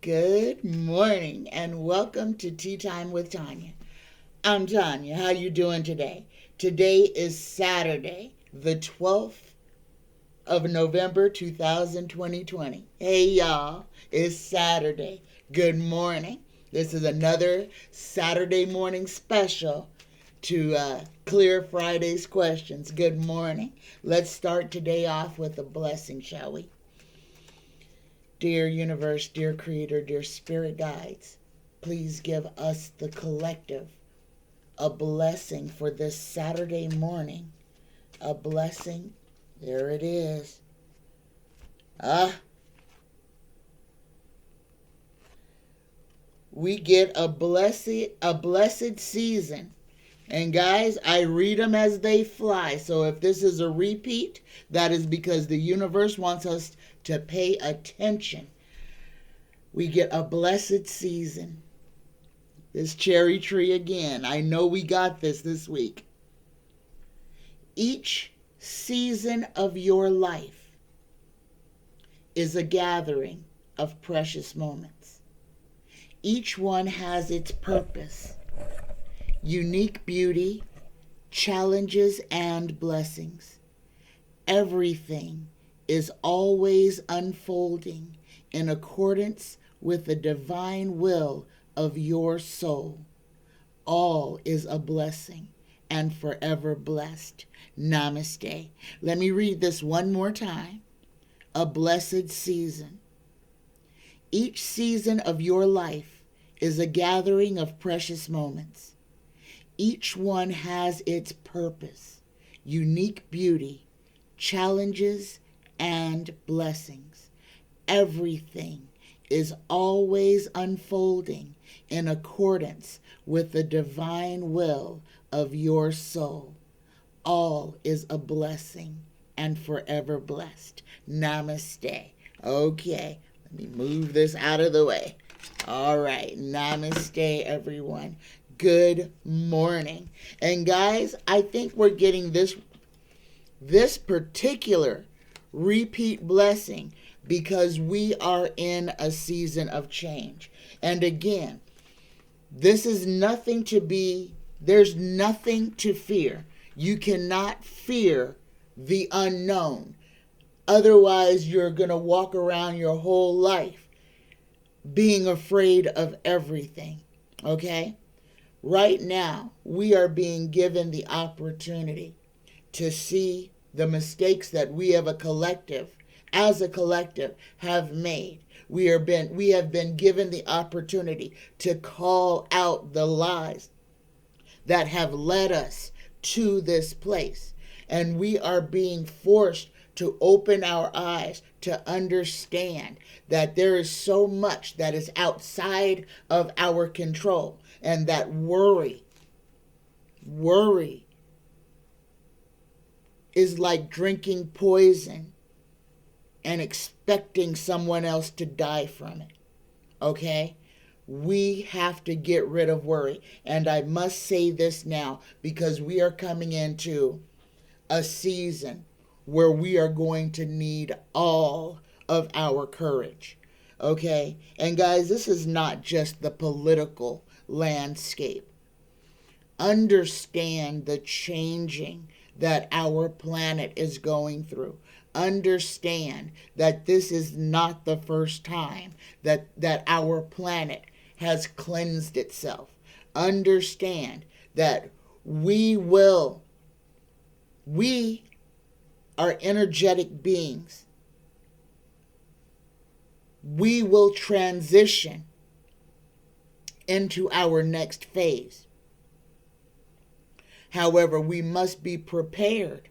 Good morning and welcome to Tea Time with Tanya. I'm Tanya. How you doing today? Today is Saturday, the 12th of November 2020. Hey y'all, it's Saturday. Good morning. This is another Saturday morning special to clear Friday's questions. Good morning. Let's start today off with a blessing, shall we? Dear universe, dear creator, dear spirit guides, please give us, the collective, a blessing for this Saturday morning. A blessing. There it is. We get a blessed season. And guys, I read them as they fly. So if this is a repeat, that is because the universe wants us to pay attention. We get a blessed season. This cherry tree again. I know we got this week. Each season of your life is a gathering of precious moments. Each one has its purpose, unique beauty, challenges, and blessings. Everything is always unfolding in accordance with the divine will of your soul. All is a blessing and forever blessed. Namaste. Let me read this one more time. A blessed season. Each season of your life is a gathering of precious moments. Each one has its purpose, unique beauty, challenges, and blessings. Everything is always unfolding in accordance with the divine will of your soul. All is a blessing and forever blessed. Namaste. Okay, let me move this out of the way. All right, namaste, everyone. Good morning. And guys, I think we're getting this particular repeat blessing because we are in a season of change. And again, there's nothing to fear. You cannot fear the unknown. Otherwise, you're going to walk around your whole life being afraid of everything. Okay? Right now, we are being given the opportunity to see the mistakes that we as a collective, have made. We have been given the opportunity to call out the lies that have led us to this place. And we are being forced to open our eyes to understand that there is so much that is outside of our control, and that worry is like drinking poison and expecting someone else to die from it. Okay? We have to get rid of worry. And I must say this now because we are coming into a season where we are going to need all of our courage. Okay? And guys, this is not just the political landscape. Understand the changing that our planet is going through. Understand that this is not the first time that our planet has cleansed itself. Understand that we are energetic beings. We will transition into our next phase. However, we must be prepared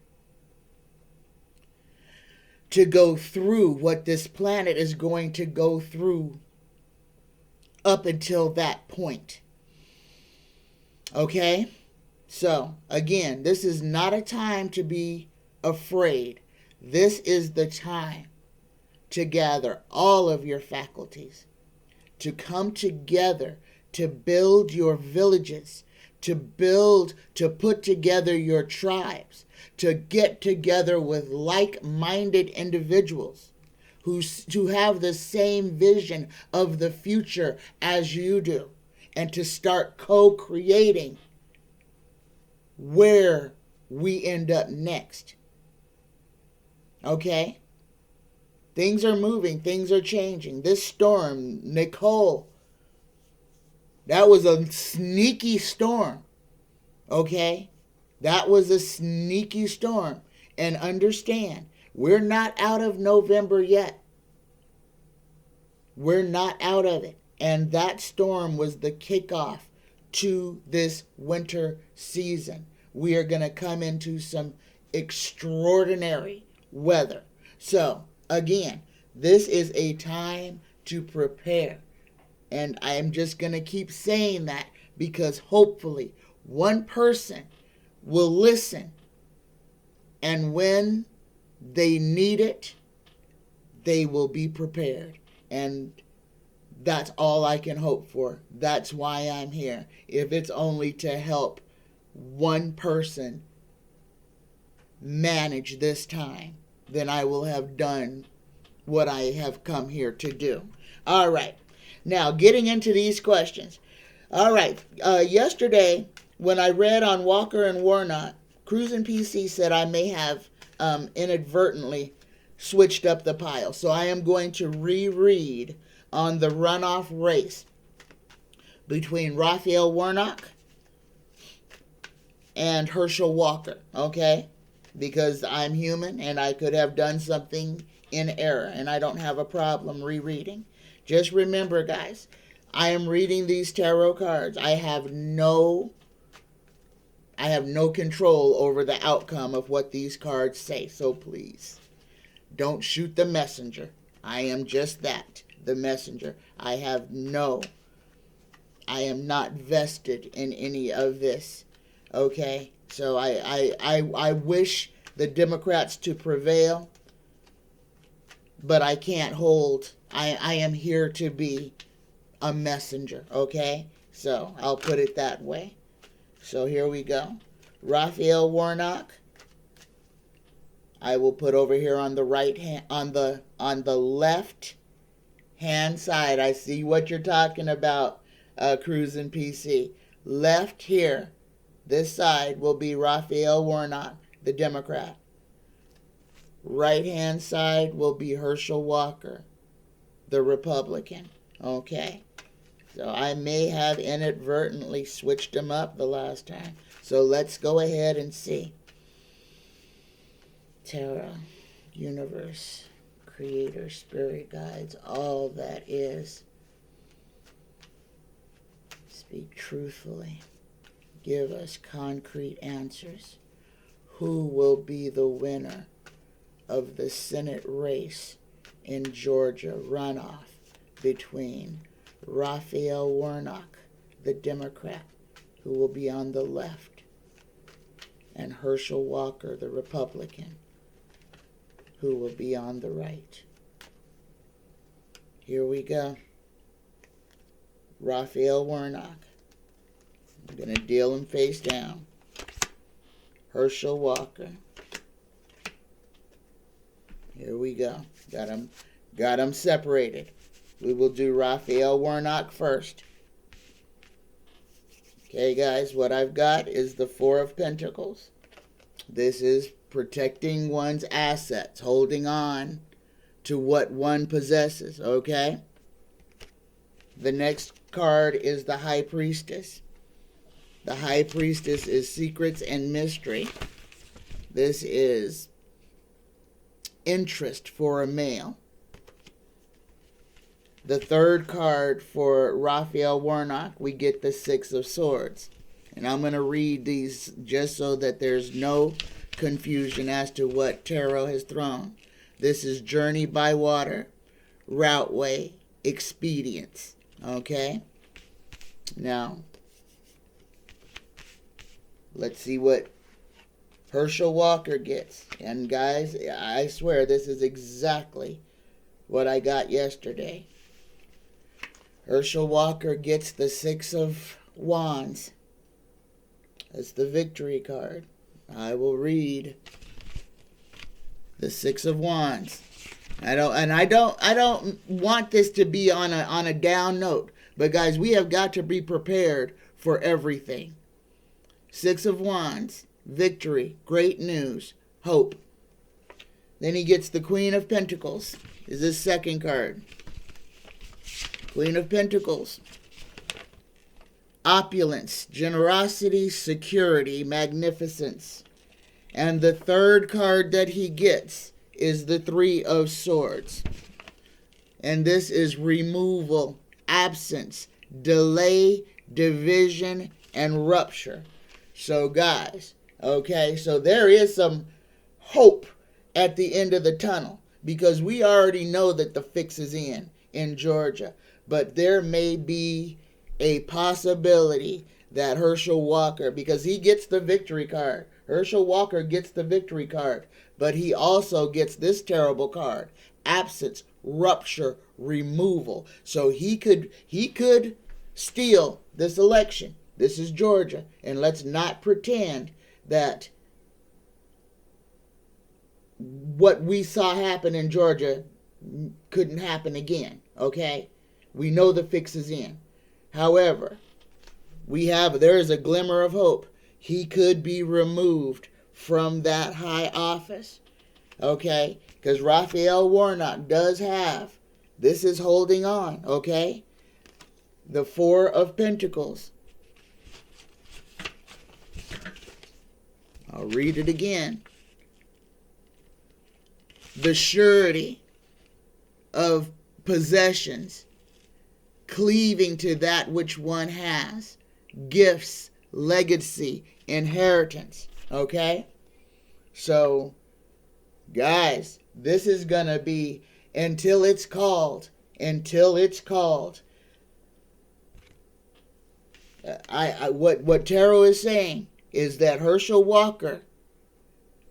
to go through what this planet is going to go through up until that point. Okay? So, again, this is not a time to be afraid. This is the time to gather all of your faculties, to come together, to build your villages, to put together your tribes, to get together with like-minded individuals who have the same vision of the future as you do, and to start co-creating where we end up next. Okay? Things are moving. Things are changing. This storm, Nicole, that was a sneaky storm. Okay? That was a sneaky storm. And understand, we're not out of November yet. We're not out of it. And that storm was the kickoff to this winter season. We are going to come into some extraordinary weather. So, again, this is a time to prepare. And I am just going to keep saying that because hopefully one person will listen. And when they need it, they will be prepared. And that's all I can hope for. That's why I'm here. If it's only to help one person manage this time, then I will have done what I have come here to do. All right. Now, getting into these questions. All right. Yesterday, when I read on Walker and Warnock, Cruzin PC said I may have inadvertently switched up the pile. So I am going to reread on the runoff race between Raphael Warnock and Herschel Walker, okay? Because I'm human and I could have done something in error, and I don't have a problem rereading. Just remember, guys, I am reading these tarot cards. I have no control over the outcome of what these cards say, so please don't shoot the messenger. I am just that, the messenger. I am not vested in any of this, okay? So I wish the Democrats to prevail, but I can't hold. I am here to be a messenger, okay? So I'll put it that way. So here we go. Raphael Warnock, I will put over here on the right hand, on the left hand side. I see what you're talking about, Cruzin PC. Left here, this side will be Raphael Warnock, the Democrat. Right hand side will be Herschel Walker, the Republican. Okay. So I may have inadvertently switched them up the last time. So let's go ahead and see. Tarot, universe, creator, spirit guides, all that is. Speak truthfully. Give us concrete answers. Who will be the winner of the Senate race in Georgia runoff between Raphael Warnock, the Democrat, who will be on the left, and Herschel Walker, the Republican, who will be on the right? Here we go. Raphael Warnock. I'm going to deal him face down. Herschel Walker. Here we go. Got him separated. We will do Raphael Warnock first. Okay, guys, what I've got is the Four of Pentacles. This is protecting one's assets, holding on to what one possesses, okay? The next card is the High Priestess. The High Priestess is secrets and mystery. This is interest for a male. The third card for Raphael Warnock, we get the Six of Swords. And I'm going to read these just so that there's no confusion as to what tarot has thrown. This is journey by water, routeway, expedience. Okay? Now, let's see what Herschel Walker gets. And guys, I swear this is exactly what I got yesterday. Herschel Walker gets the Six of Wands. That's the victory card. I will read the Six of Wands. I don't want this to be on a down note. But guys, we have got to be prepared for everything. Six of Wands, victory, great news, hope. Then he gets the Queen of Pentacles, is his second card. Queen of Pentacles. Opulence, generosity, security, magnificence. And the third card that he gets is the Three of Swords. And this is removal, absence, delay, division, and rupture. So guys, okay, so there is some hope at the end of the tunnel, because we already know that the fix is in Georgia. But there may be a possibility that Herschel Walker, because he gets the victory card. Herschel Walker gets the victory card, but he also gets this terrible card: absence, rupture, removal. So he could steal this election. This is Georgia, and let's not pretend that what we saw happen in Georgia couldn't happen again, okay? We know the fix is in. However, there is a glimmer of hope. He could be removed from that high office, okay? Because Raphael Warnock does have, this is holding on, okay? The Four of Pentacles. I'll read it again. The surety of possessions, cleaving to that which one has, gifts, legacy, inheritance, okay? So, guys, this is going to be until it's called. What tarot is saying is that Herschel Walker,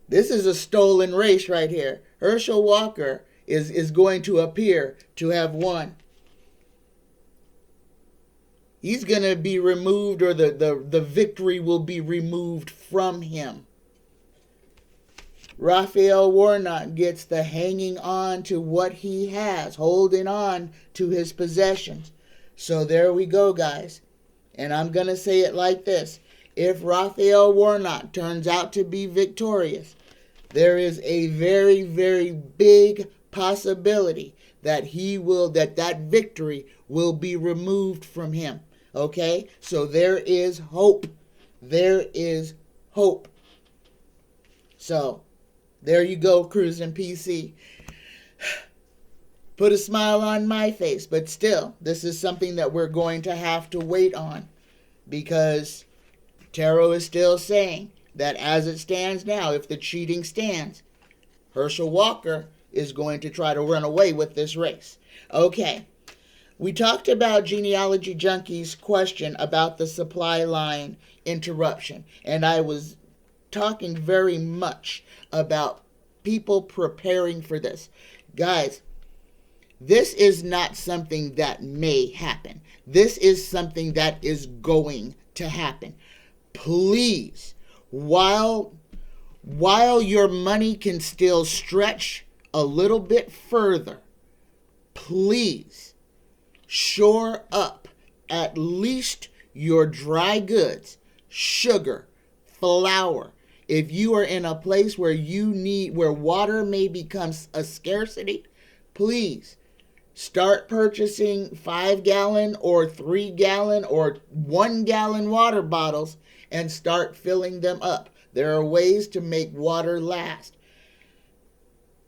this is a stolen race right here. Herschel Walker is going to appear to have won. He's going to be removed, or the victory will be removed from him. Raphael Warnock gets the hanging on to what he has, holding on to his possessions. So there we go, guys. And I'm going to say it like this. If Raphael Warnock turns out to be victorious, there is a very, very big possibility that that victory will be removed from him. Okay? So there is hope. There is hope. So, there you go, Cruzin PC. Put a smile on my face, but still, this is something that we're going to have to wait on, because tarot is still saying that as it stands now, if the cheating stands, Herschel Walker is going to try to run away with this race. Okay, we talked about Genealogy Junkie's question about the supply line interruption, and I was talking very much about people preparing for this. Guys, this is not something that may happen. This is something that is going to happen. Please, while your money can still stretch a little bit further, please shore up at least your dry goods, sugar, flour. If you are in a place where where water may become a scarcity, please start purchasing 5-gallon or 3-gallon or 1-gallon water bottles and start filling them up. There are ways to make water last.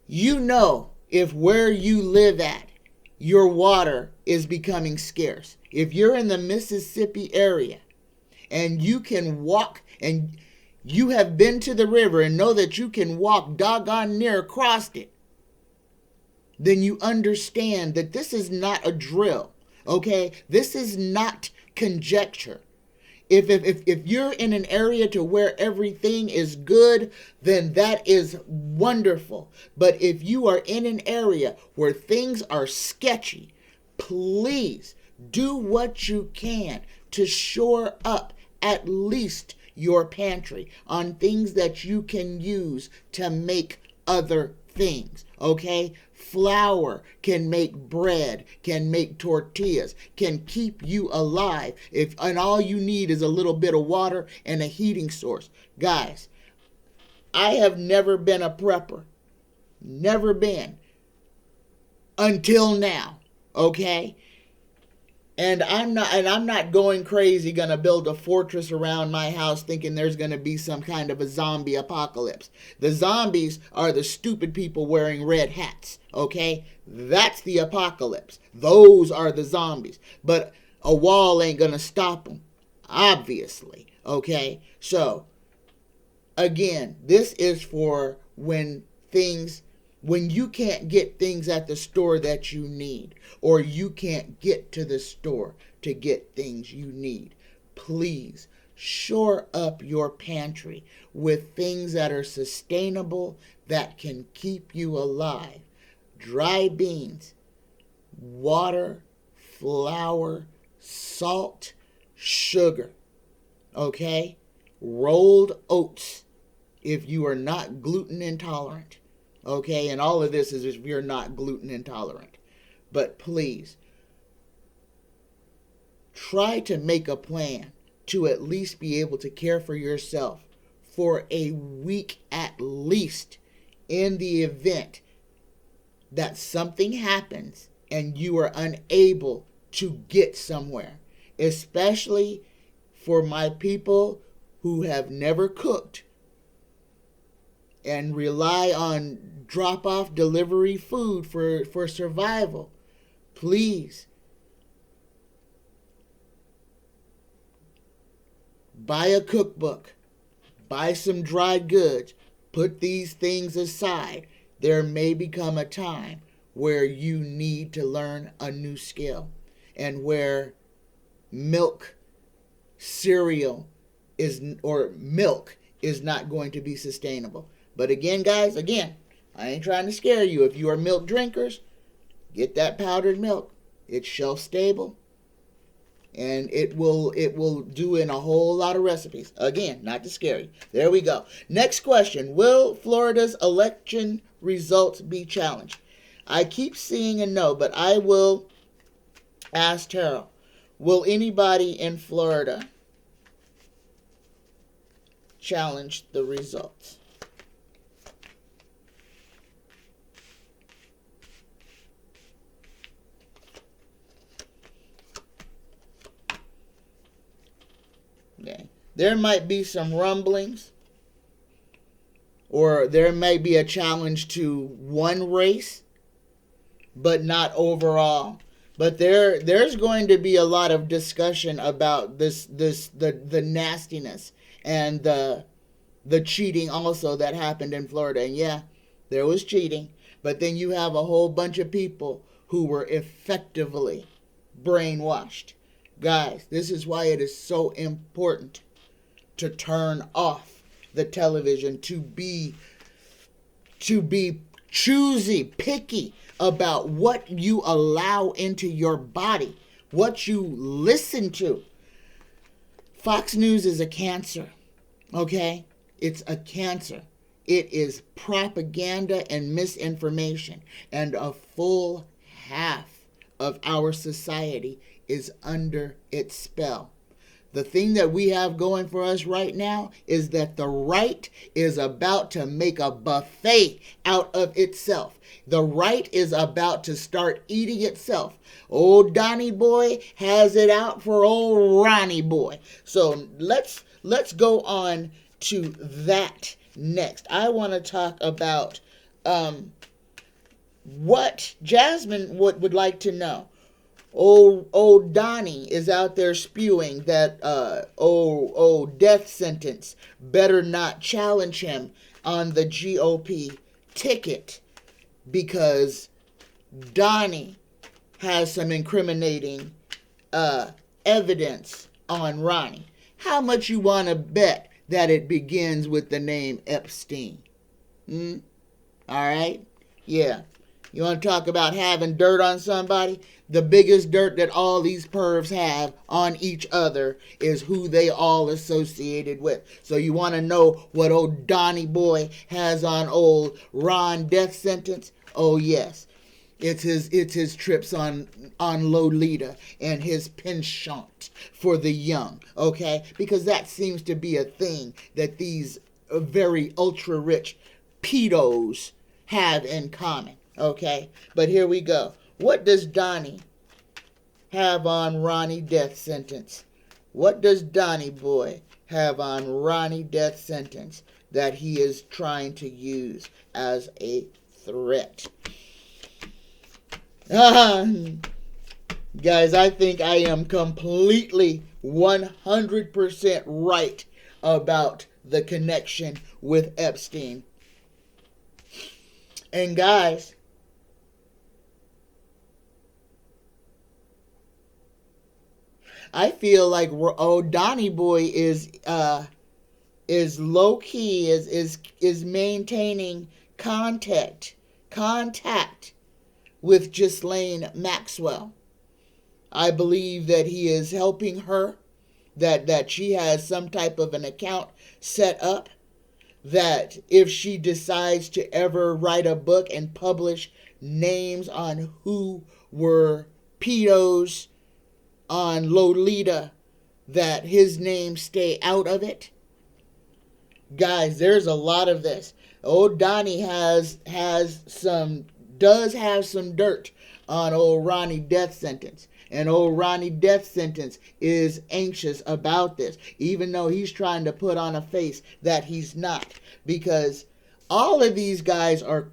You know, if where you live at, your water is becoming scarce. If you're in the Mississippi area and you can walk, and you have been to the river and know that you can walk doggone near across it, then you understand that this is not a drill, okay? This is not conjecture. If you're in an area to where everything is good, then that is wonderful. But if you are in an area where things are sketchy, please do what you can to shore up at least your pantry on things that you can use to make other things, okay? Flour can make bread, can make tortillas, can keep you alive. And all you need is a little bit of water and a heating source. Guys, I have never been a prepper. Never been. Until now. Okay? And I'm not going crazy gonna build a fortress around my house thinking there's gonna be some kind of a zombie apocalypse. The zombies are the stupid people wearing red hats, okay? That's the apocalypse. Those are the zombies. But a wall ain't gonna stop them, obviously, okay? So, again, this is for when you can't get things at the store that you need, or you can't get to the store to get things you need. Please shore up your pantry with things that are sustainable, that can keep you alive. Dry beans, water, flour, salt, sugar, okay? Rolled oats if you are not gluten intolerant. Okay, and all of this is if you're not gluten intolerant. But please, try to make a plan to at least be able to care for yourself for a week at least, in the event that something happens and you are unable to get somewhere. Especially for my people who have never cooked and rely on drop-off delivery food for survival. Please, buy a cookbook, buy some dried goods, put these things aside. There may become a time where you need to learn a new skill, and where milk, cereal milk is not going to be sustainable. But again, guys, I ain't trying to scare you. If you are milk drinkers, get that powdered milk. It's shelf stable, and it will do in a whole lot of recipes. Again, not to scare you. There we go. Next question. Will Florida's election results be challenged? I keep seeing a no, but I will ask Terrell. Will anybody in Florida challenge the results? Okay. There might be some rumblings, or there may be a challenge to one race, but not overall. But there's going to be a lot of discussion about the nastiness and the cheating also that happened in Florida. And yeah, there was cheating, but then you have a whole bunch of people who were effectively brainwashed. Guys, this is why it is so important to turn off the television, to be choosy, picky about what you allow into your body, what you listen to. Fox News is a cancer, okay? It's a cancer. It is propaganda and misinformation, and a full half of our society is under its spell. The thing that we have going for us right now is that the right is about to make a buffet out of itself. The right is about to start eating itself. Old Donnie boy has it out for old Ronnie boy. So let's go on to that next. I want to talk about what Jasmine would like to know. Old Donnie is out there spewing that death sentence better not challenge him on the GOP ticket, because Donnie has some incriminating evidence on Ronnie. How much you want to bet that it begins with the name Epstein? All right? Yeah. You want to talk about having dirt on somebody? The biggest dirt that all these pervs have on each other is who they all associated with. So you want to know what old Donnie boy has on old Ron death sentence? Oh yes, It's his trips on Lolita and his penchant for the young, okay? Because that seems to be a thing that these very ultra rich pedos have in common, okay? But here we go. What does Donnie have on Ronnie death sentence? What does Donnie boy have on Ronnie death sentence that he is trying to use as a threat? Guys, I think I am completely 100% right about the connection with Epstein. And guys, I feel like Donnie Boy is low key, is maintaining contact with Ghislaine Maxwell. I believe that he is helping her, that she has some type of an account set up, that if she decides to ever write a book and publish names on who were pedos on Lolita, that his name stay out of it. Guys, there's a lot of this. Old Donnie does have some dirt on old Ronnie death sentence. And old Ronnie death sentence is anxious about this, even though he's trying to put on a face that he's not. Because all of these guys are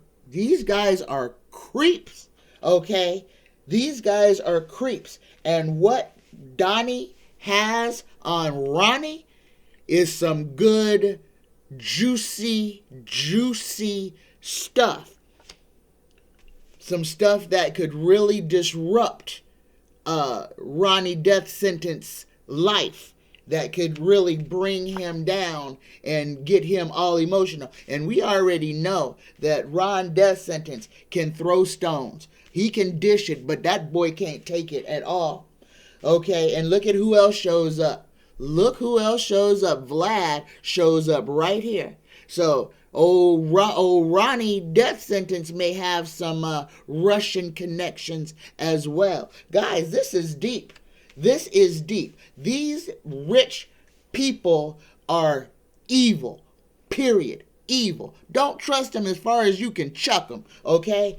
creeps, okay? These guys are creeps. And what Donnie has on Ronnie is some good, juicy stuff. Some stuff that could really disrupt Ronnie death sentence life, that could really bring him down and get him all emotional. And we already know that Ron death sentence can throw stones. He can dish it, but that boy can't take it at all. Okay, and look at who else shows up. Look who else shows up. Vlad shows up right here. So old Ronnie death sentence may have some Russian connections as well. Guys, this is deep. This is deep. These rich people are evil. Period. Evil. Don't trust them as far as you can chuck them, okay?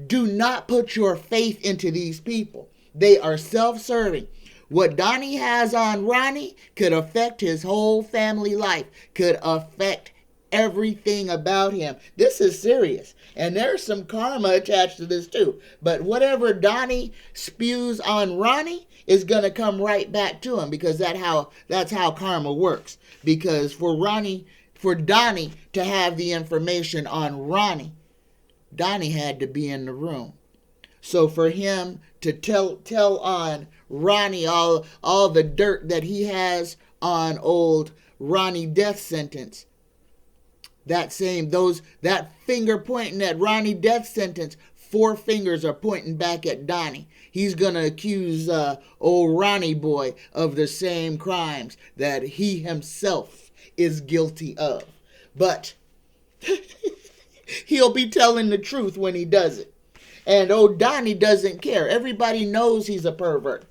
Do not put your faith into these people. They are self-serving. What Donnie has on Ronnie could affect his whole family life, could affect everything about him. This is serious. And there's some karma attached to this too. But whatever Donnie spews on Ronnie is going to come right back to him, because that's how karma works. Because for Donnie to have the information on Ronnie, Donnie had to be in the room. So for him to tell on Ronnie all the dirt that he has on old Ronnie death sentence, that finger pointing at Ronnie death sentence, 4 fingers are pointing back at Donnie. He's going to accuse old Ronnie boy of the same crimes that he himself is guilty of. But he'll be telling the truth when he does it. And old Donnie doesn't care. Everybody knows he's a pervert.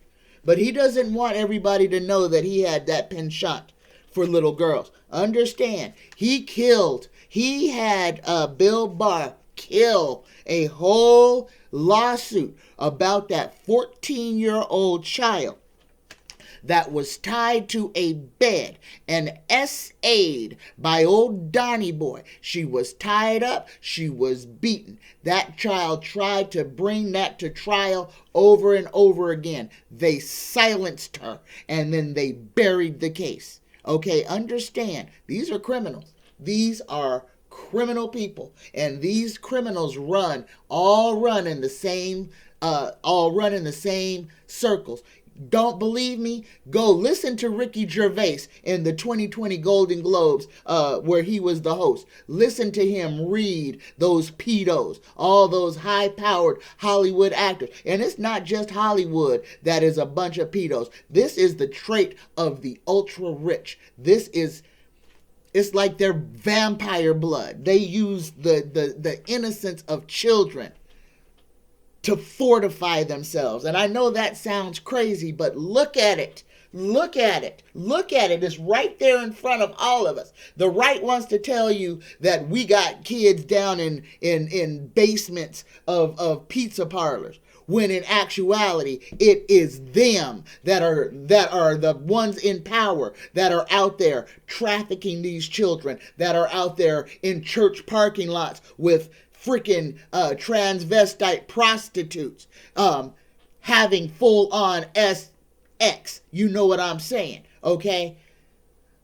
But he doesn't want everybody to know that he had that penchant for little girls. Understand, he had Bill Barr kill a whole lawsuit about that 14-year-old child that was tied to a bed and essayed by old Donnie boy. She was tied up. She was beaten. That child tried to bring that to trial over and over again. They silenced her, and then they buried the case. Okay, understand, these are criminals. These are criminal people, and these criminals all run in the same circles. Don't believe me? Go listen to Ricky Gervais in the 2020 Golden Globes, where he was the host. Listen to him read those pedos, all those high-powered Hollywood actors. And it's not just Hollywood that is a bunch of pedos. This is the trait of the ultra-rich. It's like their vampire blood. They use the innocence of children to fortify themselves. And I know that sounds crazy, but look at it. Look at it. Look at it. It's right there in front of all of us. The right wants to tell you that we got kids down in basements of pizza parlors, when in actuality it is them that are the ones in power, that are out there trafficking these children, that are out there in church parking lots with freaking transvestite prostitutes, having full-on SX. You know what I'm saying, okay?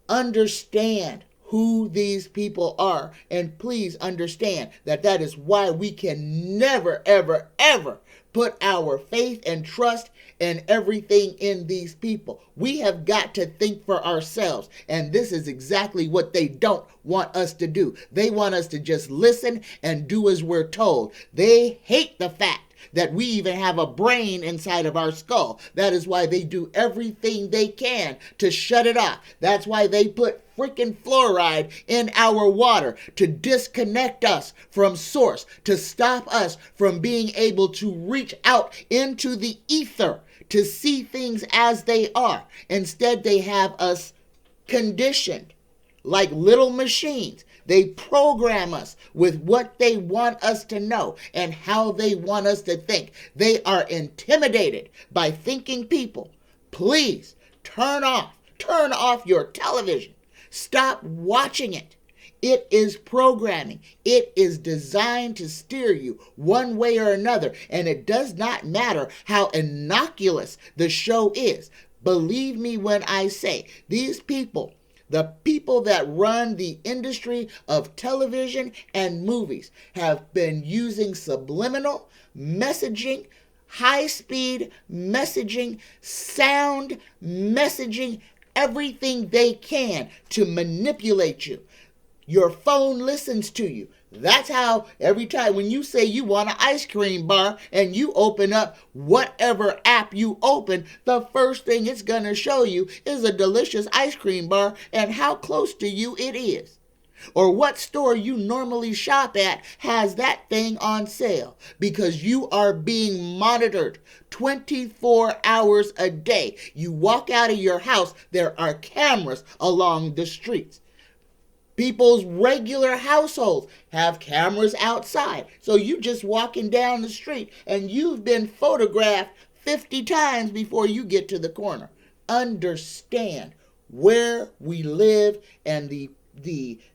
Understand who these people are, and please understand that that is why we can never, ever, ever put our faith and trust and everything in these people. We have got to think for ourselves, and this is exactly what they don't want us to do. They want us to just listen and do as we're told. They hate the fact that we even have a brain inside of our skull. That is why they do everything they can to shut it off. That's why they put freaking fluoride in our water, to disconnect us from source, to stop us from being able to reach out into the ether to see things as they are. Instead, they have us conditioned like little machines. They program us with what they want us to know and how they want us to think. They are intimidated by thinking people. Please turn off your television. Stop watching it. It is programming. It is designed to steer you one way or another, and it does not matter how innocuous the show is. Believe me when I say these people, the people that run the industry of television and movies, have been using subliminal messaging, high-speed messaging, sound messaging, everything they can to manipulate you. Your phone listens to you. That's how every time when you say you want an ice cream bar and you open up whatever app you open, the first thing it's going to show you is a delicious ice cream bar and how close to you it is. Or what store you normally shop at has that thing on sale, because you are being monitored 24 hours a day. You walk out of your house, there are cameras along the streets. People's regular households have cameras outside. So you just walking down the street and you've been photographed 50 times before you get to the corner. Understand where we live and the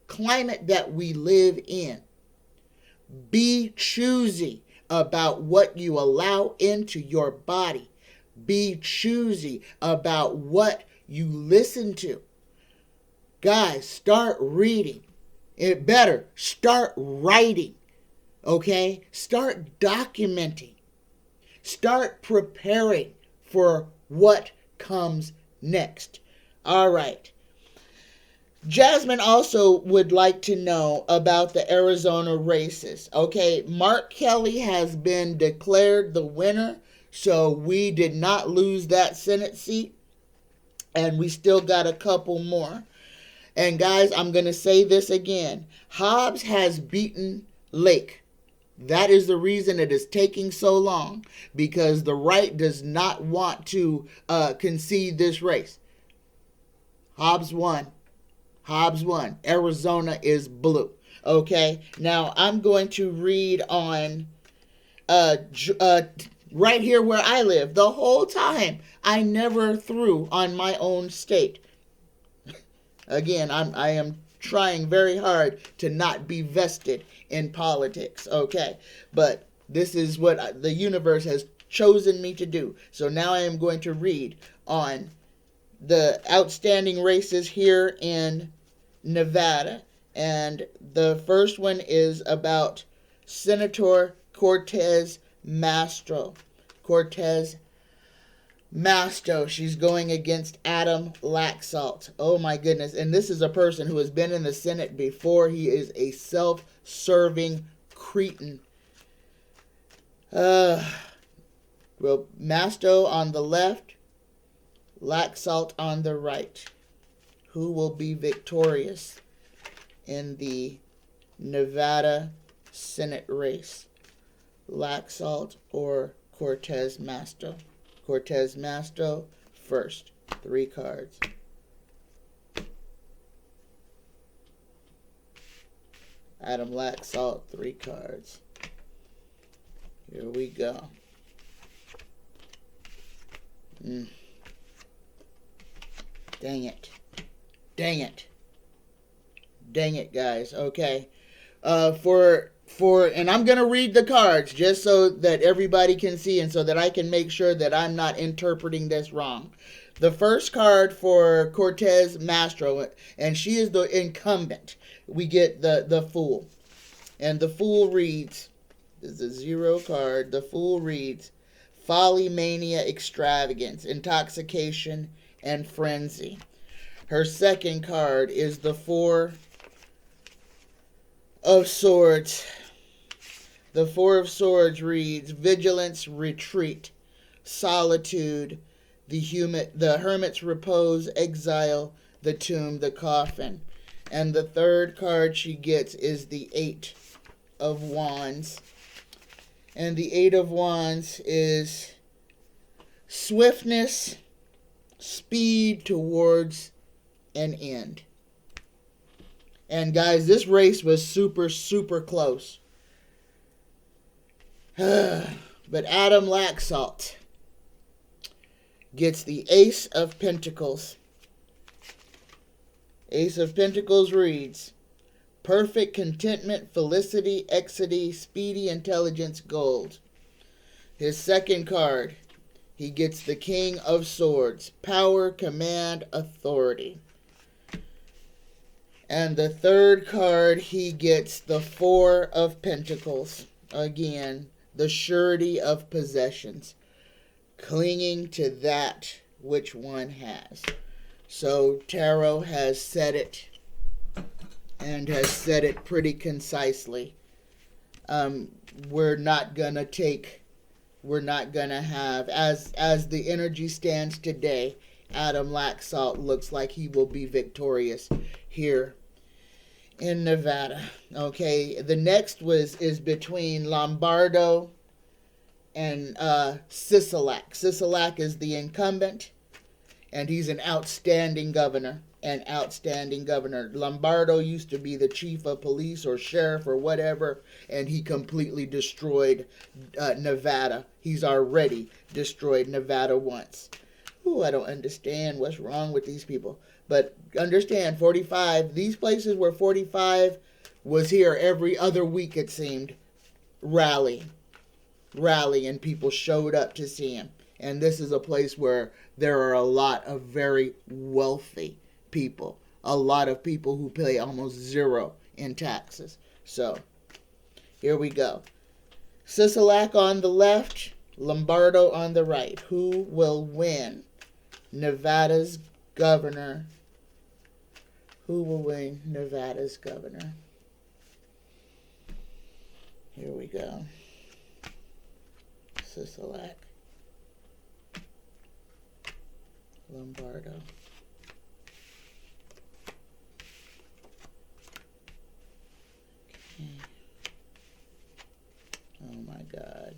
climate that we live in. Be choosy about what you allow into your body. Be choosy about what you listen to. Guys, start reading. It better start writing. Okay? Start documenting. Start preparing for what comes next. All right. Jasmine also would like to know about the Arizona races. Okay, Mark Kelly has been declared the winner, so we did not lose that Senate seat, and we still got a couple more. And guys, I'm going to say this again. Hobbs has beaten Lake. That is the reason it is taking so long, because the right does not want to concede this race. Hobbs won. Hobbs won. Arizona is blue. Okay, now I'm going to read on right here where I live. The whole time I never threw on my own state. Again, I am trying very hard to not be vested in politics, okay? But this is what the universe has chosen me to do. So now I am going to read on the outstanding races here in Nevada. And the first one is about Senator Cortez Masto. She's going against Adam Laxalt. Oh my goodness. And this is a person who has been in the Senate before. He is a self-serving cretin. Well, Masto on the left, Laxalt on the right. Who will be victorious in the Nevada Senate race? Laxalt, or Cortez Masto. Cortez Masto first. 3 cards. Adam Laxalt, 3 cards. Here we go. Dang it. Dang it. Dang it, guys. Okay. And I'm going to read the cards just so that everybody can see and so that I can make sure that I'm not interpreting this wrong. The first card for Cortez Mastro, and she is the incumbent. We get the Fool. And the Fool reads, this is a 0 card. The Fool reads, folly, mania, extravagance, intoxication, and frenzy. Her second card is the 4 of Swords. The 4 of Swords reads, vigilance, retreat, solitude, the hermit's repose, exile, the tomb, the coffin. And the third card she gets is the 8 of Wands. And the 8 of Wands is swiftness, speed towards an end. And guys, this race was super, super close. But Adam Laxalt gets the Ace of Pentacles. Ace of Pentacles reads, perfect contentment, felicity, equity, speedy intelligence, gold. His second card, he gets the King of Swords, power, command, authority. And the third card, he gets the 4 of Pentacles. Again, the surety of possessions. Clinging to that which one has. So Tarot has said it. And has said it pretty concisely. We're not going to have, as the energy stands today, Adam Laxalt looks like he will be victorious here in Nevada. Okay, the next is between Lombardo and Sisolak. Sisolak is the incumbent, and he's an outstanding governor. Lombardo used to be the chief of police or sheriff or whatever, and he completely destroyed Nevada. He's already destroyed Nevada once. Ooh, I don't understand what's wrong with these people. But understand, 45, these places where 45 was here every other week, it seemed, rally, and people showed up to see him. And this is a place where there are a lot of very wealthy people. A lot of people who pay almost 0 in taxes. So, here we go. Sisolak on the left, Lombardo on the right. Who will win Nevada's governor? Who will win Nevada's governor? Here we go. Sisolak. Lombardo. Okay. Oh my God.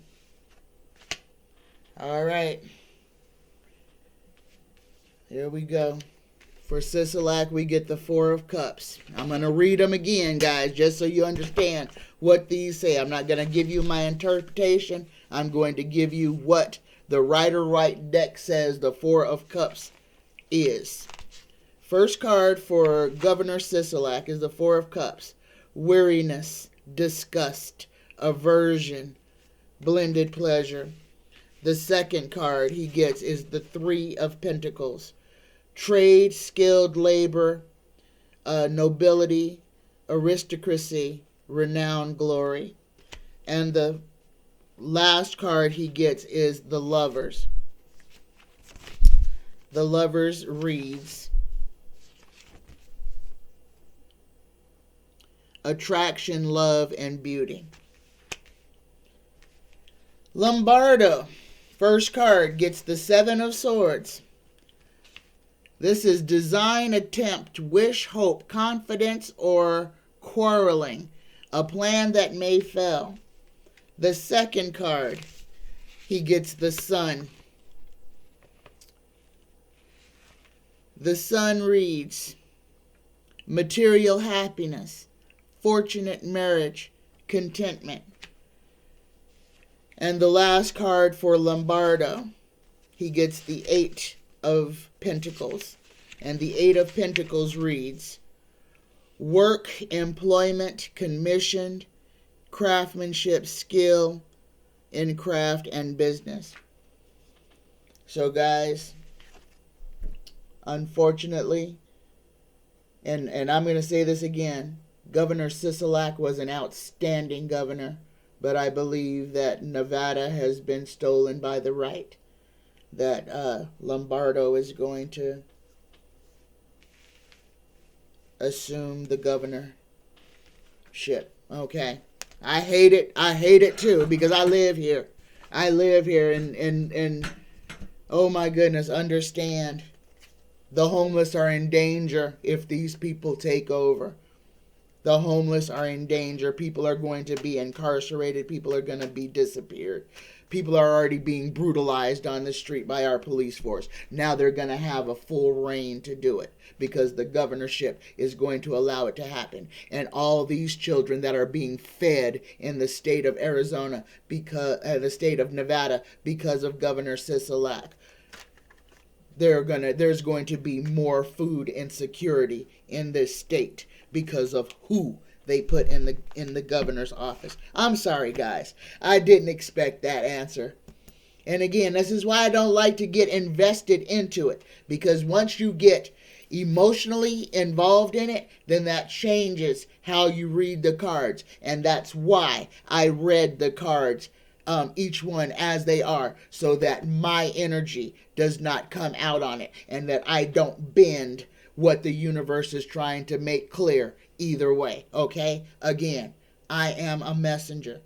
All right. Here we go. For Sisolak, we get the 4 of Cups. I'm going to read them again, guys, just so you understand what these say. I'm not going to give you my interpretation. I'm going to give you what the Rider-Waite deck says the 4 of Cups is. First card for Governor Sisolak is the 4 of Cups. Weariness, disgust, aversion, blended pleasure. The second card he gets is the 3 of Pentacles. Trade, skilled labor, nobility, aristocracy, renown, glory. And the last card he gets is the Lovers. The Lovers reads, attraction, love, and beauty. Lombardo, first card, gets the 7 of Swords. This is design, attempt, wish, hope, confidence, or quarreling. A plan that may fail. The second card, he gets the Sun. The Sun reads, material happiness, fortunate marriage, contentment. And the last card for Lombardo, he gets the Eight of Pentacles. And the Eight of Pentacles reads, work, employment, commissioned, craftsmanship, skill in craft and business. So guys, unfortunately, and I'm going to say this again, Governor Sisolak was an outstanding governor, but I believe that Nevada has been stolen by the right, that Lombardo is going to assume the governorship. Okay. I hate it. I hate it too, because I live here. I live here and oh my goodness, understand. The homeless are in danger if these people take over. The homeless are in danger. People are going to be incarcerated. People are going to be disappeared. People are already being brutalized on the street by our police force. Now they're going to have a full reign to do it because the governorship is going to allow it to happen. And all these children that are being fed in the state of Arizona, because the state of Nevada, because of Governor Sisolak, there's going to be more food insecurity in this state because of who they put in the governor's office. I'm sorry, guys. I didn't expect that answer. And again, this is why I don't like to get invested into it, because once you get emotionally involved in it, then that changes how you read the cards. And that's why I read the cards, each one as they are, so that my energy does not come out on it and that I don't bend what the universe is trying to make clear either way. Okay? Again, I am a messenger.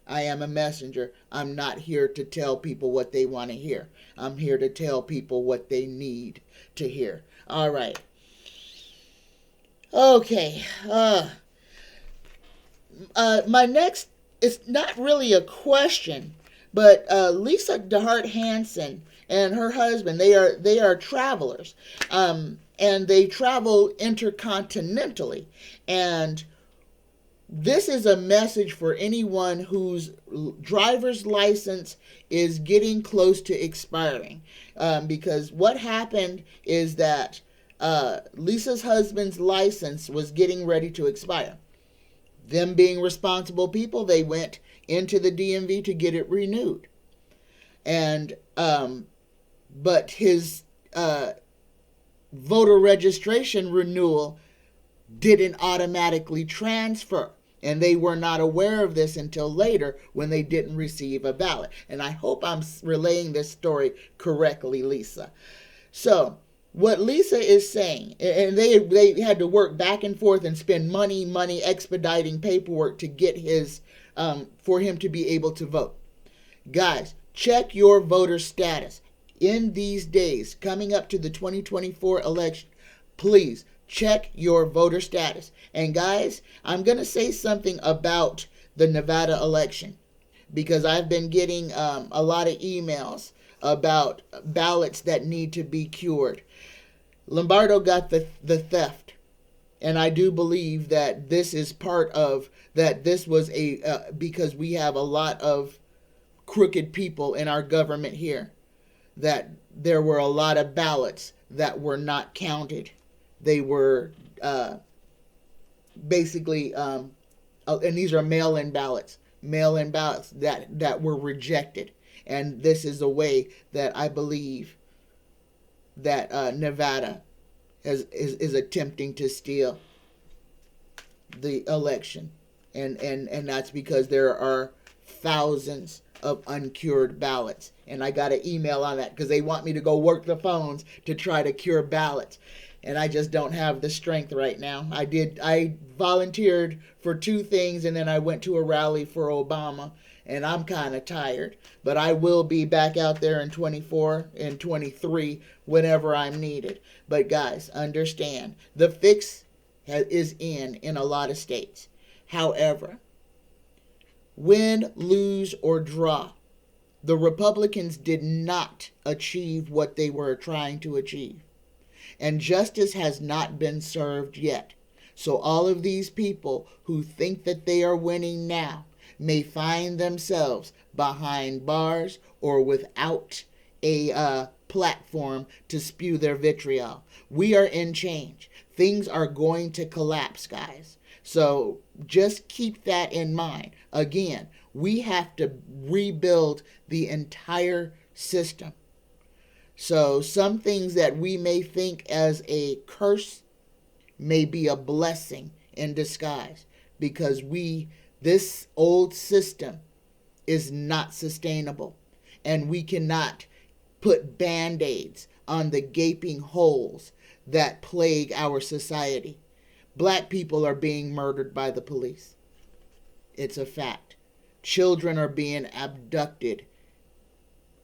I am a messenger. I'm not here to tell people what they want to hear. I'm here to tell people what they need to hear. All right. Okay. My next is not really a question, but Lisa Dehart Hansen and her husband, they are travelers, and they travel intercontinentally. And this is a message for anyone whose driver's license is getting close to expiring, because what happened is that Lisa's husband's license was getting ready to expire. Them being responsible people, they went into the DMV to get it renewed. And but his voter registration renewal didn't automatically transfer. And they were not aware of this until later when they didn't receive a ballot. And I hope I'm relaying this story correctly, Lisa. So what Lisa is saying, and they had to work back and forth and spend money expediting paperwork to get his, for him to be able to vote. Guys, check your voter status. In these days, coming up to the 2024 election, please check your voter status. And guys, I'm going to say something about the Nevada election, because I've been getting a lot of emails about ballots that need to be cured. Lombardo got the theft. And I do believe that this is part of that. This was because we have a lot of crooked people in our government here, that there were a lot of ballots that were not counted. They were basically, and these are mail-in ballots that were rejected. And this is a way that I believe that Nevada is attempting to steal the election. And that's because there are thousands of uncured ballots. And I got an email on that because they want me to go work the phones to try to cure ballots. And I just don't have the strength right now. I volunteered for 2 things, and then I went to a rally for Obama, and I'm kind of tired. But I will be back out there in 24 and 23 whenever I'm needed. But guys, understand, the fix is in a lot of states. However, Win, lose, or draw, the Republicans did not achieve what they were trying to achieve. And justice has not been served yet. So all of these people who think that they are winning now may find themselves behind bars or without a platform to spew their vitriol. We are in change. Things are going to collapse, guys. So just keep that in mind. Again, we have to rebuild the entire system. So some things that we may think as a curse may be a blessing in disguise, because this old system is not sustainable, and we cannot put band-aids on the gaping holes that plague our society. Black people are being murdered by the police. It's a fact. Children are being abducted,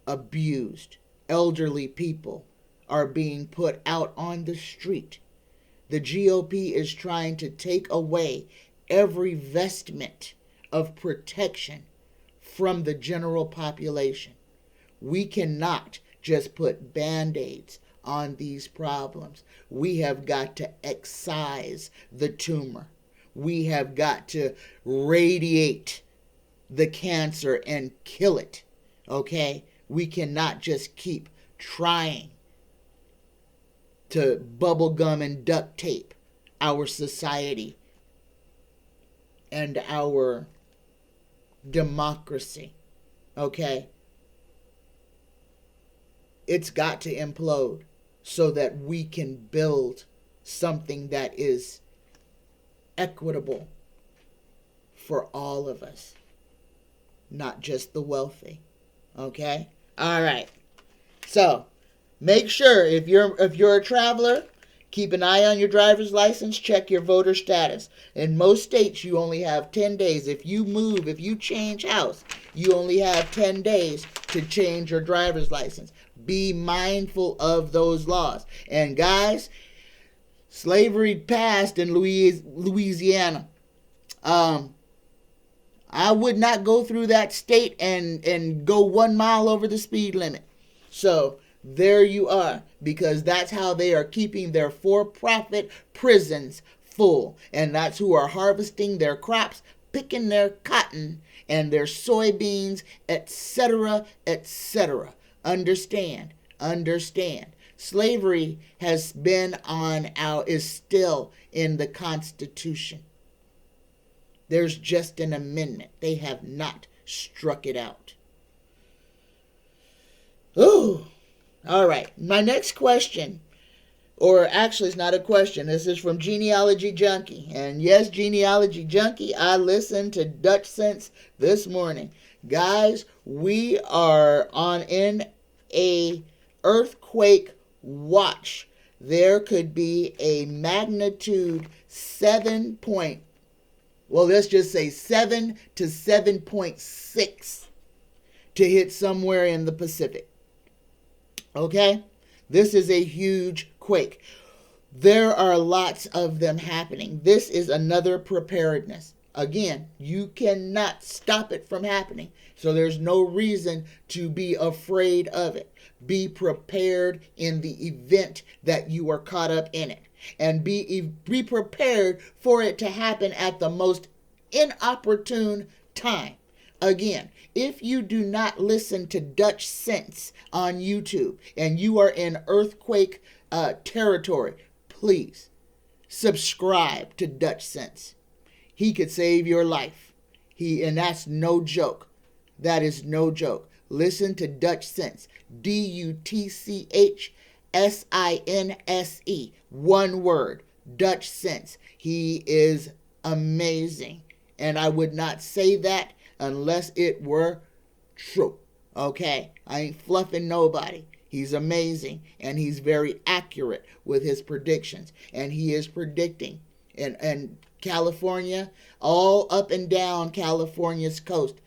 abused. Elderly people are being put out on the street. The GOP is trying to take away every vestment of protection from the general population. We cannot just put band-aids on these problems. We have got to excise the tumor. We have got to radiate the cancer and kill it. Okay? We cannot just keep trying to bubblegum and duct tape our society and our democracy. Okay? It's got to implode so that we can build something that is equitable for all of us, not just the wealthy. Okay? All right. So, make sure if you're a traveler, keep an eye on your driver's license, check your voter status. In most states, you only have 10 days. If you move, if you change house, you only have 10 days to change your driver's license. Be mindful of those laws. And guys, slavery passed in Louisiana. I would not go through that state and go 1 mile over the speed limit. So there you are, because that's how they are keeping their for-profit prisons full. And that's who are harvesting their crops, picking their cotton and their soybeans, etc., etc. Understand. Slavery has been is still in the Constitution. There's just an amendment. They have not struck it out. Ooh. All right. My next question, or actually it's not a question. This is from Genealogy Junkie. And yes, Genealogy Junkie, I listened to Dutch Sense this morning. Guys, we are in a earthquake watch. There could be a magnitude 7 let's just say 7 to 7.6 to hit somewhere in the Pacific. Okay? This is a huge quake. There are lots of them happening. This is another preparedness. Again, you cannot stop it from happening. So there's no reason to be afraid of it. Be prepared in the event that you are caught up in it. And be prepared for it to happen at the most inopportune time. Again, if you do not listen to Dutch Sense on YouTube and you are in earthquake territory, please subscribe to Dutch Sense. He could save your life. And that's no joke. That is no joke. Listen to Dutch Sense. DUTCHSINSE. One word. Dutch Sense. He is amazing. And I would not say that unless it were true. Okay? I ain't fluffing nobody. He's amazing. And he's very accurate with his predictions. And he is predicting. And California, all up and down California's coast,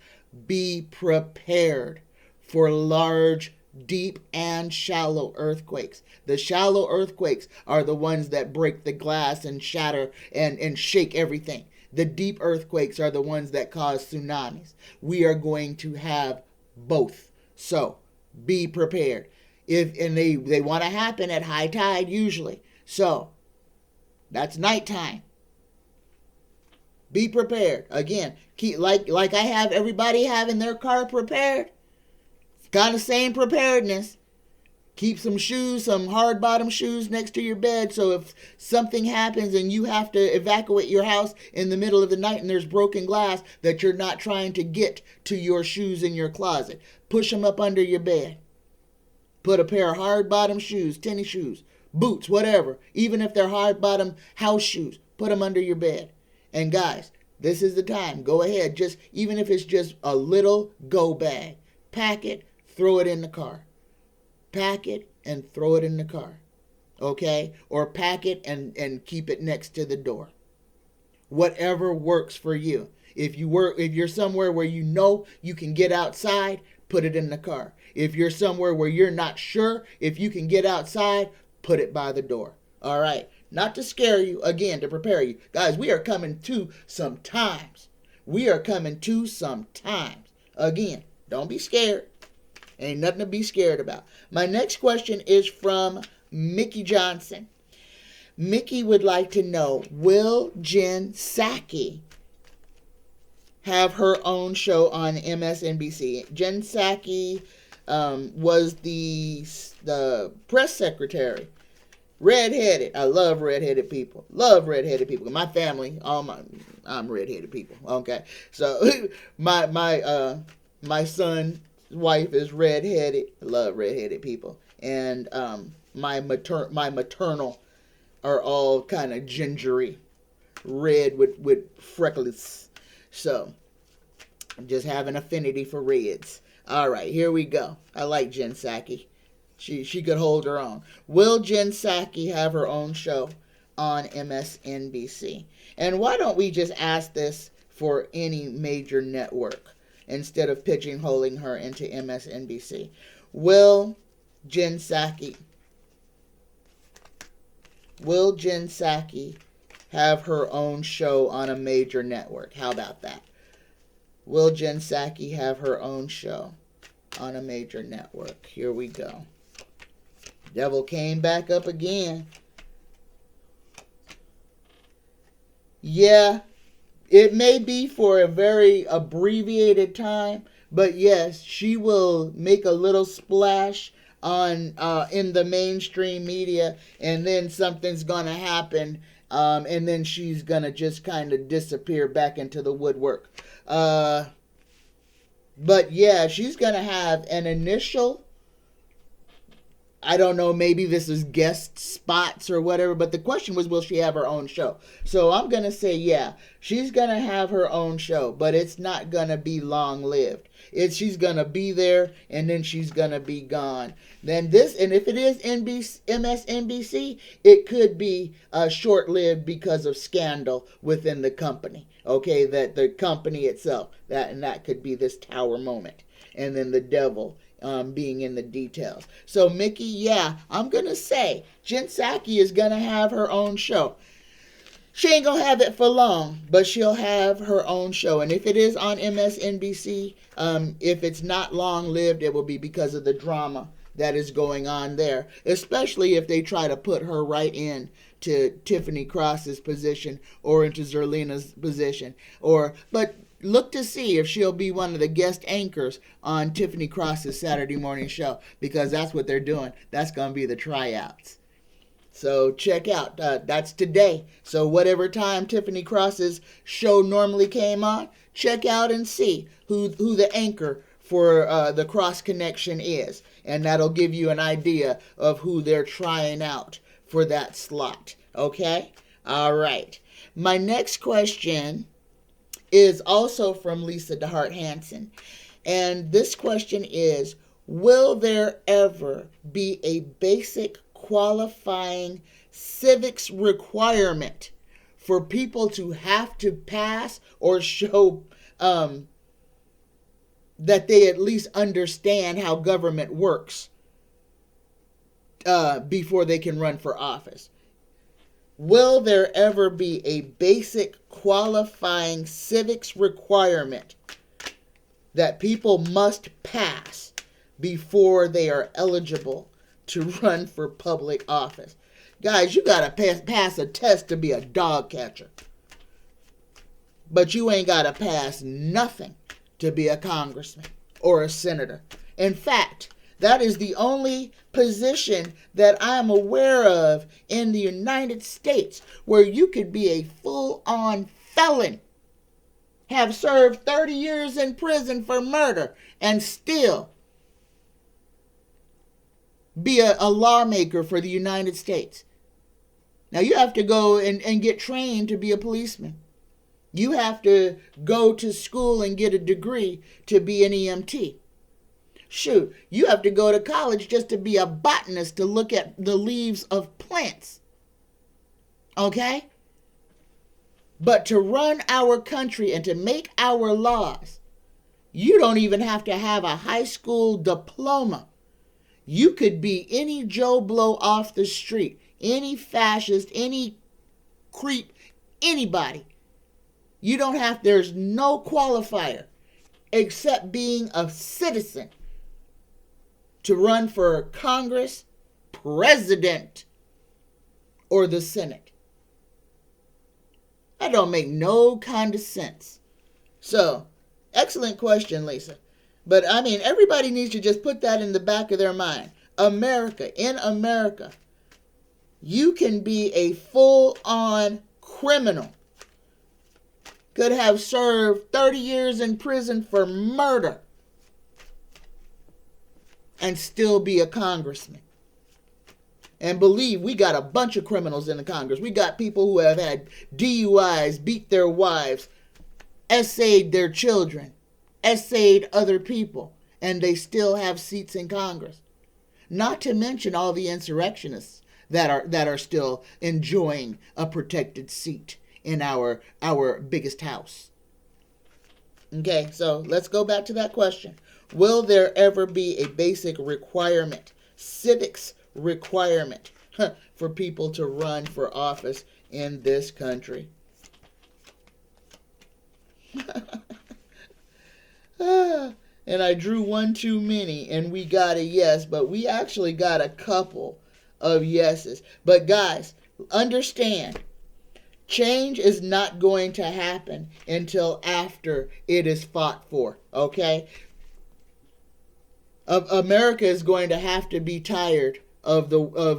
be prepared for large, deep, and shallow earthquakes. The shallow earthquakes are the ones that break the glass and shatter and shake everything. The deep earthquakes are the ones that cause tsunamis. We are going to have both. So be prepared. And they want to happen at high tide usually. So that's nighttime. Be prepared. Again, keep like I have everybody having their car prepared. Kind of same preparedness. Keep some shoes, some hard bottom shoes next to your bed, so if something happens and you have to evacuate your house in the middle of the night and there's broken glass, that you're not trying to get to your shoes in your closet. Push them up under your bed. Put a pair of hard bottom shoes, tennis shoes, boots, whatever. Even if they're hard bottom house shoes, put them under your bed. And guys, this is the time. Go ahead. Just even if it's just a little go bag. Pack it, throw it in the car. Pack it and throw it in the car. Okay? Or pack it and keep it next to the door. Whatever works for you. If you're somewhere where you know you can get outside, put it in the car. If you're somewhere where you're not sure if you can get outside, put it by the door. All right? Not to scare you, again, to prepare you. Guys, we are coming to some times. We are coming to some times. Again, don't be scared. Ain't nothing to be scared about. My next question is from Mickey Johnson. Mickey would like to know, will Jen Psaki have her own show on MSNBC? Jen Psaki was the press secretary. Redheaded. I love redheaded people. Love redheaded people. My family, I'm redheaded people. Okay. So my son's wife is redheaded. I love redheaded people. And my maternal are all kind of gingery, red with freckles. So I just have an affinity for reds. All right, here we go. I like Jen Psaki. She could hold her own. Will Jen Psaki have her own show on MSNBC? And why don't we just ask this for any major network instead of pigeonholing her into MSNBC? Will Jen Psaki have her own show on a major network? How about that? Will Jen Psaki have her own show on a major network? Here we go. Devil came back up again. Yeah, it may be for a very abbreviated time, but yes, she will make a little splash on in the mainstream media, and then something's gonna happen, and then she's gonna just kind of disappear back into the woodwork. But yeah, she's gonna have an initial, I don't know, maybe this is guest spots or whatever, but the question was, will she have her own show? So I'm going to say, yeah, she's going to have her own show, but it's not going to be long-lived. She's going to be there, and then she's going to be gone. And if it is MSNBC, it could be short-lived because of scandal within the company. Okay, that the company itself, that could be this tower moment. And then the devil being in the details. So Mickey, yeah, I'm going to say Jen Psaki is going to have her own show. She ain't going to have it for long, but she'll have her own show. And if it is on MSNBC, if it's not long-lived, it will be because of the drama that is going on there. Especially if they try to put her right in to Tiffany Cross's position or into Zerlina's position. But look to see if she'll be one of the guest anchors on Tiffany Cross's Saturday morning show, because that's what they're doing. That's going to be the tryouts. So check out. That's today. So whatever time Tiffany Cross's show normally came on, check out and see who the anchor for the Cross Connection is. And that'll give you an idea of who they're trying out for that slot. Okay? All right. My next question is also from Lisa Dehart Hansen. And this question is, will there ever be a basic qualifying civics requirement for people to have to pass or show that they at least understand how government works before they can run for office? Will there ever be a basic qualifying civics requirement that people must pass before they are eligible to run for public office? Guys, you got to pass a test to be a dog catcher. But you ain't got to pass nothing to be a congressman or a senator. In fact, that is the only position that I'm aware of in the United States where you could be a full-on felon, have served 30 years in prison for murder, and still be a lawmaker for the United States. Now, you have to go and get trained to be a policeman. You have to go to school and get a degree to be an EMT. Shoot, you have to go to college just to be a botanist to look at the leaves of plants. Okay? But to run our country and to make our laws, you don't even have to have a high school diploma. You could be any Joe Blow off the street, any fascist, any creep, anybody. You don't have, there's no qualifier except being a citizen to run for Congress, president, or the Senate. That don't make no kind of sense. So, excellent question, Lisa. But, I mean, everybody needs to just put that in the back of their mind. In America, you can be a full-on criminal. Could have served 30 years in prison for murder and still be a congressman. And believe, we got a bunch of criminals in the Congress. We got people who have had DUIs, beat their wives, essayed their children, essayed other people, and they still have seats in Congress. Not to mention all the insurrectionists that are still enjoying a protected seat in our biggest house. Okay, so let's go back to that question. Will there ever be a basic requirement, civics requirement, for people to run for office in this country? And I drew one too many, and we got a yes, but we actually got a couple of yeses. But guys, understand, change is not going to happen until after it is fought for, okay? America is going to have to be tired of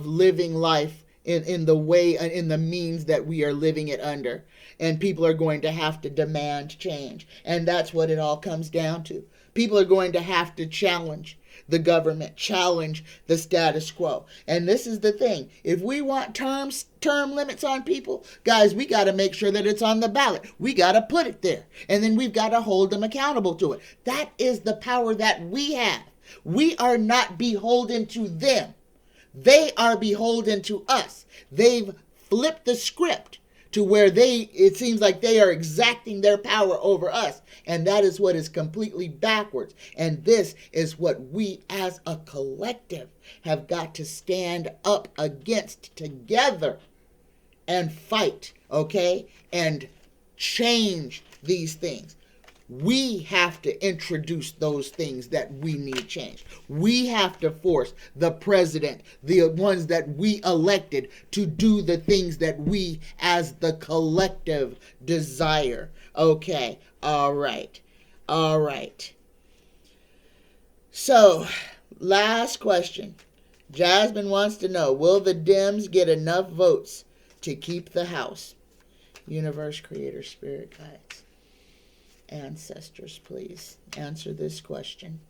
living life in the way and in the means that we are living it under. And people are going to have to demand change. And that's what it all comes down to. People are going to have to challenge the government, challenge the status quo. And this is the thing. If we want term limits on people, guys, we got to make sure that it's on the ballot. We got to put it there. And then we've got to hold them accountable to it. That is the power that we have. We are not beholden to them. They are beholden to us. They've flipped the script to where it seems like they are exacting their power over us. And that is what is completely backwards. And this is what we as a collective have got to stand up against together and fight, okay? And change these things. We have to introduce those things that we need change. We have to force the president, the ones that we elected, to do the things that we as the collective desire. Okay, all right. So, last question. Jasmine wants to know, will the Dems get enough votes to keep the House? Universe, Creator, Spirit, Guides, Ancestors, please answer this question.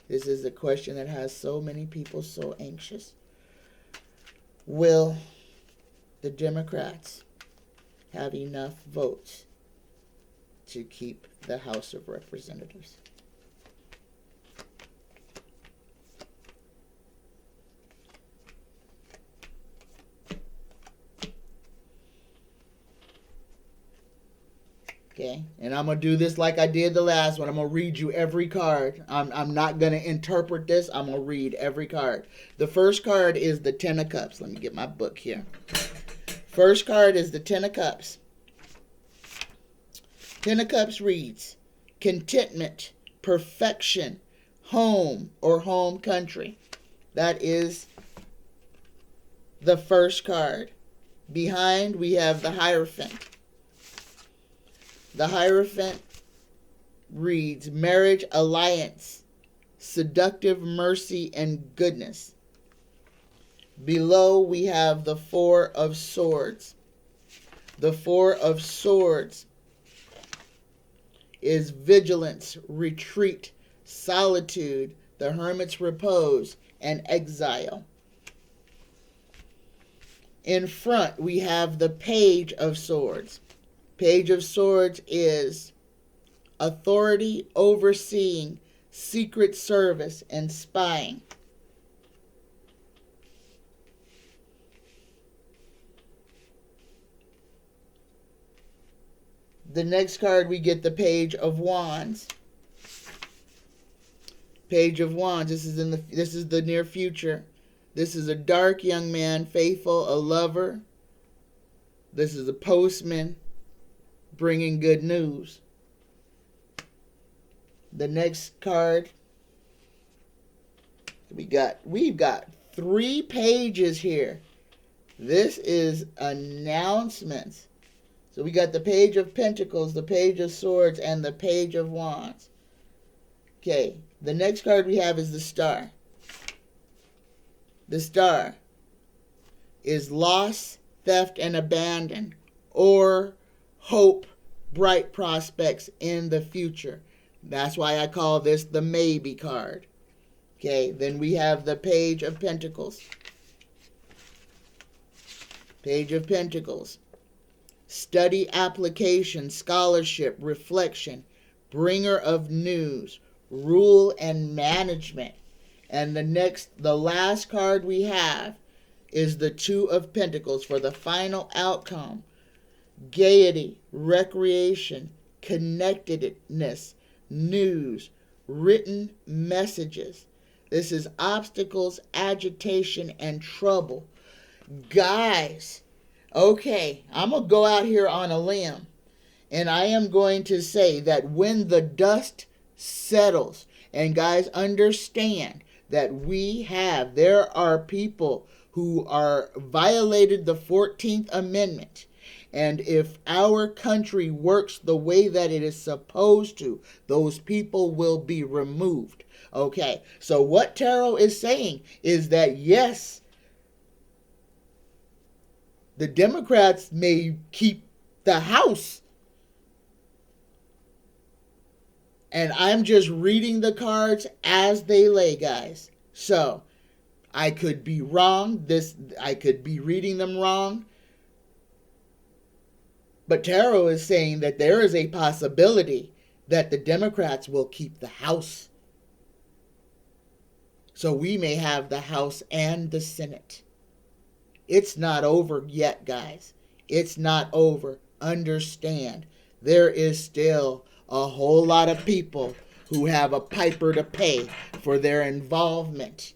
This is a question that has so many people so anxious. Will the Democrats have enough votes to keep the House of Representatives? Okay, and I'm going to do this like I did the last one. I'm going to read you every card. I'm not going to interpret this. I'm going to read every card. The first card is the Ten of Cups. Let me get my book here. first card is the Ten of Cups. Ten of Cups reads, contentment, perfection, home or home country. That is the first card. Behind, we have the Hierophant. The Hierophant reads, marriage, alliance, seductive mercy, and goodness. Below, we have the Four of Swords. The Four of Swords is vigilance, retreat, solitude, the hermit's repose, and exile. In front, we have the Page of Swords. Page of Swords is authority, overseeing, secret service, and spying. The next card, we get the Page of Wands. Page of Wands. This is the near future. This is a dark young man, faithful, a lover. This is a postman bringing good news. The next card, we've got 3 pages here. This is announcements. So we got the Page of Pentacles, the Page of Swords, and the Page of Wands. Okay, the next card we have is the Star. The Star is loss, theft, and abandon, or hope, bright prospects in the future. That's why I call this the maybe card. Okay, then we have the Page of Pentacles. Page of Pentacles. Study, application, scholarship, reflection, bringer of news, rule and management. And the last card we have is the Two of Pentacles for the final outcome. Gaiety, recreation, connectedness, news, written messages. This is obstacles, agitation, and trouble. Guys, okay, I'm going to go out here on a limb, and I am going to say that when the dust settles, and guys, understand that there are people who are violated the 14th Amendment, and if our country works the way that it is supposed to, those people will be removed. Okay, so what tarot is saying is that yes, the Democrats may keep the House. And I'm just reading the cards as they lay, guys. So, I could be wrong. I could be reading them wrong. But tarot is saying that there is a possibility that the Democrats will keep the House. So we may have the House and the Senate. It's not over yet, guys. It's not over. Understand, there is still a whole lot of people who have a piper to pay for their involvement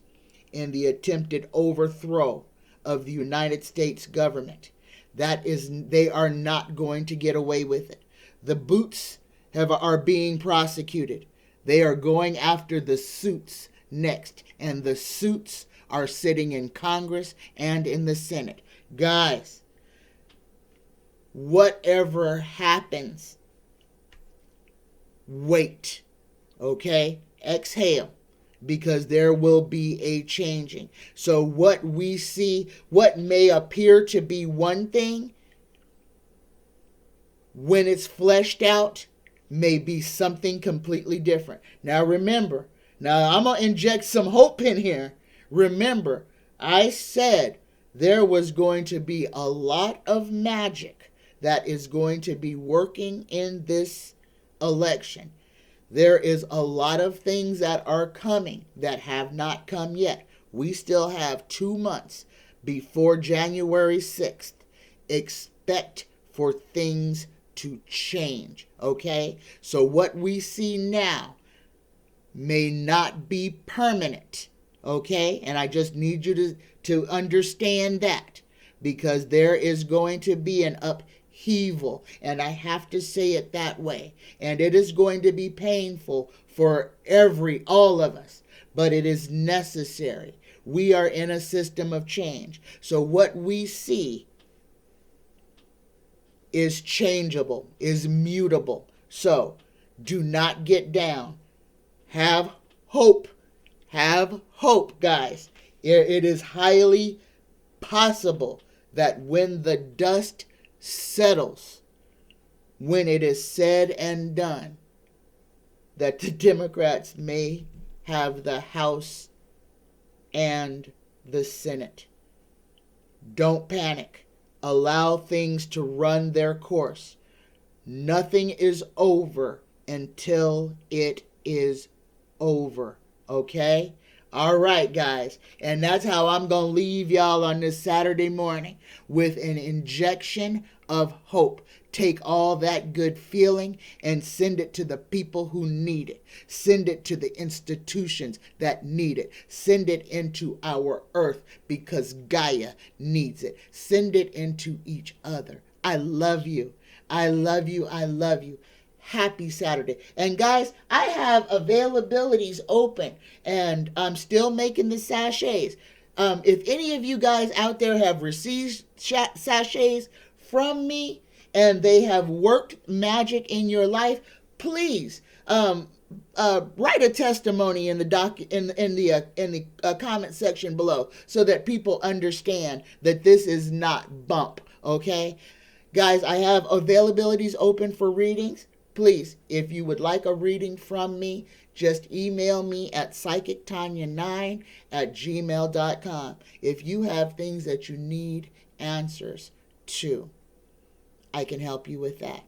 in the attempted overthrow of the United States government. They are not going to get away with it. The boots are being prosecuted. They are going after the suits next, and the suits are sitting in Congress and in the Senate. Guys, whatever happens, wait, okay? Exhale, because there will be a changing. So what we see, what may appear to be one thing, when it's fleshed out, may be something completely different. Now remember, I'm going to inject some hope in here. Remember, I said there was going to be a lot of magic that is going to be working in this election. There is a lot of things that are coming that have not come yet. We still have 2 months before January 6th. Expect for things to change, okay? So what we see now may not be permanent, okay? And I just need you to understand that. because there is going to be an upheaval, and I have to say it that way. And it is going to be painful for all of us, but it is necessary. We are in a system of change. So what we see is changeable, is mutable. So do not get down. Have hope. Have hope, guys. It is highly possible that when the dust settles, when it is said and done, that the Democrats may have the House and the Senate. Don't panic. Allow things to run their course. Nothing is over until it is over. Okay? All right, guys. And that's how I'm going to leave y'all on this Saturday morning, with an injection of hope. Take all that good feeling and send it to the people who need it. Send it to the institutions that need it. Send it into our earth because Gaia needs it. Send it into each other. I love you. I love you. I love you. Happy Saturday. And guys, I have availabilities open, and I'm still making the sachets. If any of you guys out there have received sachets from me and they have worked magic in your life, please write a testimony in the comment section below, so that people understand that this is not bump. Okay, guys, I have availabilities open for readings. Please, if you would like a reading from me, just email me at psychictanya9@gmail.com. If you have things that you need answers to, I can help you with that.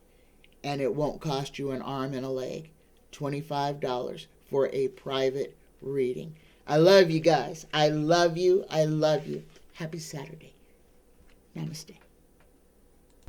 And it won't cost you an arm and a leg. $25 for a private reading. I love you guys. I love you. I love you. Happy Saturday. Namaste.